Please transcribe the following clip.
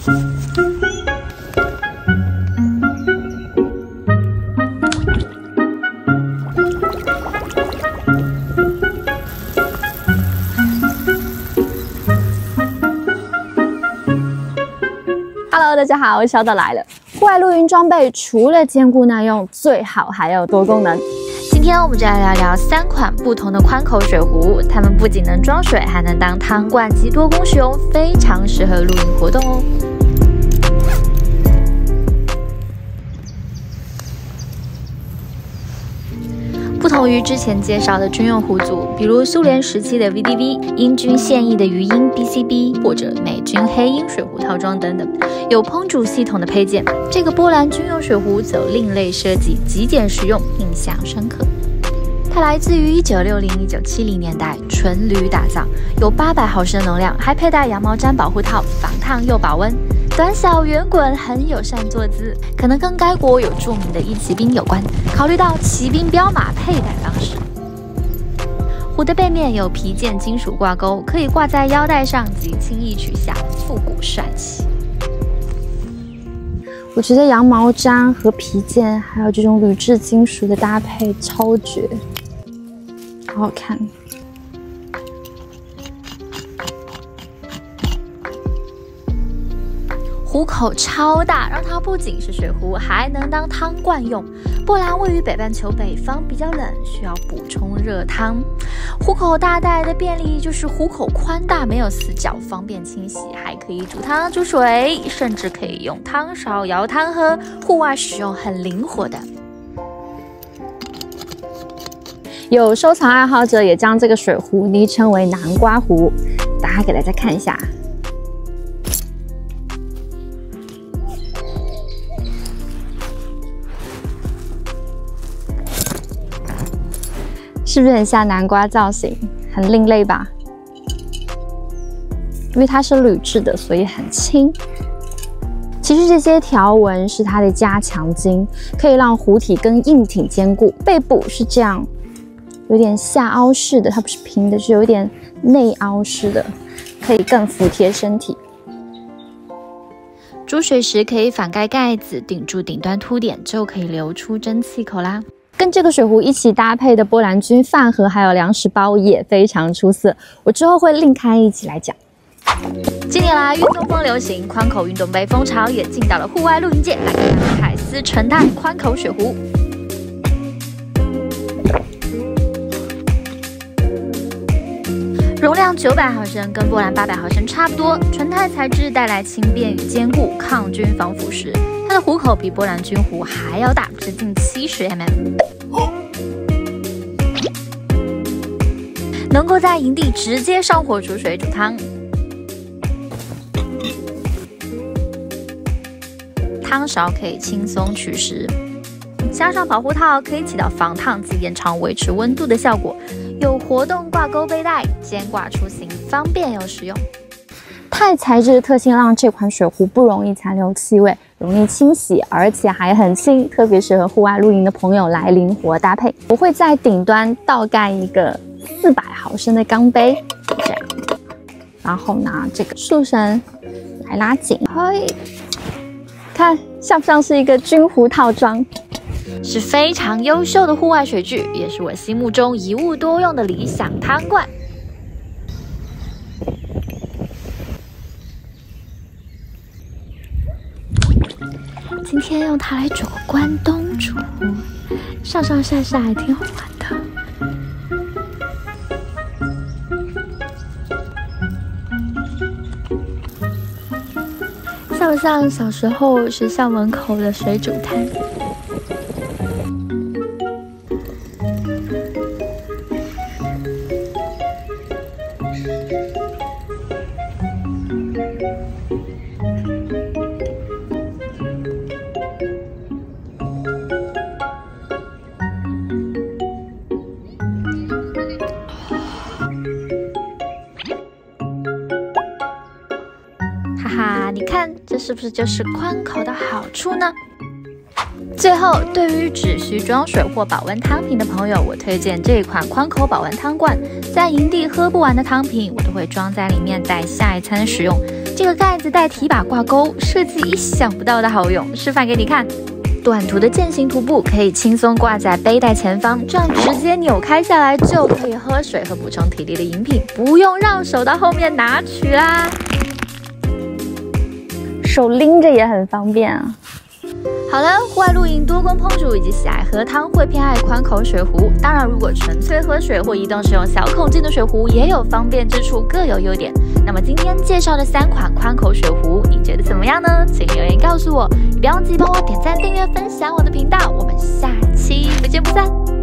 Hello， 大家好，我是小岛来了。户外露营装备除了兼顾耐用，最好还要多功能。今天我们就来聊聊3款不同的宽口水壶，它们不仅能装水，还能当汤罐及多功使用，非常适合露营活动哦。不同于之前介绍的军用壶组，比如苏联时期的 VDV、英军现役的鱼鹰 BCB 或者美军黑鹰水壶套装等等，有烹煮系统的配件。这个波兰军用水壶走另类设计，极简实用，印象深刻。它来自于1960-1970年代，纯铝打造，有800毫升容量，还佩戴羊毛毡保护套，防烫又保温。短小圆滚，很友善坐姿，可能跟该国有著名的一骑兵有关。考虑到骑兵标马佩戴方式，壶的背面有皮件金属挂钩，可以挂在腰带上及轻易取下，复古帅气。我觉得羊毛毡和皮件，还有这种铝制金属的搭配超绝，好好看。壶口超大，让它不仅是水壶，还能当汤罐用。波兰位于北半球北方，比较冷，需要补充热汤。壶口大带的便利就是壶口宽大，没有死角，方便清洗，还可以煮汤煮水，甚至可以用汤勺舀汤喝，户外使用很灵活的。有收藏爱好者也将这个水壶昵称为南瓜壶，打开给大家看一下。是不是很像南瓜造型，很另类吧？因为它是铝制的，所以很轻。其实这些条纹是它的加强筋，可以让壶体跟硬挺兼顾。背部是这样，有点下凹式的，它不是平的，是有点内凹式的，可以更服帖身体。煮水时可以反盖盖子，顶住顶端凸点，就可以流出蒸汽口啦。跟这个水壶一起搭配的波兰军饭盒还有粮食包也非常出色，我之后会另开一起来讲。近年来运动风流行，宽口运动杯风潮也进到了户外露营界。来看凯斯纯钛宽口水壶，容量900毫升，跟波兰800毫升差不多。纯钛材质带来轻便与坚固，抗菌防腐蚀。它的壶口比波兰军壶还要大，直径70mm， 能够在营地直接上火煮水煮汤。汤勺可以轻松取食，加上保护套可以起到防烫及延长维持温度的效果。有活动挂钩背带，肩挂出行，方便又实用。钛材质的特性让这款水壶不容易残留气味，容易清洗，而且还很轻，特别适合户外露营的朋友来灵活搭配。我会在顶端倒盖一个400毫升的钢杯，就这样，然后拿这个束绳来拉紧，嘿，看像不像是一个军壶套装？是非常优秀的户外水具，也是我心目中一物多用的理想汤罐。今天用它来煮关东煮，上上下下还挺好玩的。像不像小时候学校门口的水煮摊？哈哈，你看，这是不是就是宽口的好处呢？最后，对于只需装水或保温汤瓶的朋友，我推荐这款宽口保温汤罐。在营地喝不完的汤瓶，我都会装在里面带下一餐使用。这个盖子带提把挂钩，设计意想不到的好用，示范给你看。短途的健行徒步可以轻松挂在背带前方，这样直接扭开下来就可以喝水和补充体力的饮品，不用绕手到后面拿取啦。手拎着也很方便啊。好了，户外露营多功烹煮以及喜爱喝汤会偏爱宽口水壶，当然如果纯粹喝水或移动使用小孔径的水壶也有方便之处，各有优点。那么今天介绍的3款宽口水壶，你觉得怎么样呢？请留言告诉我，也别忘记帮我点赞、订阅、分享我的频道，我们下期不见不散。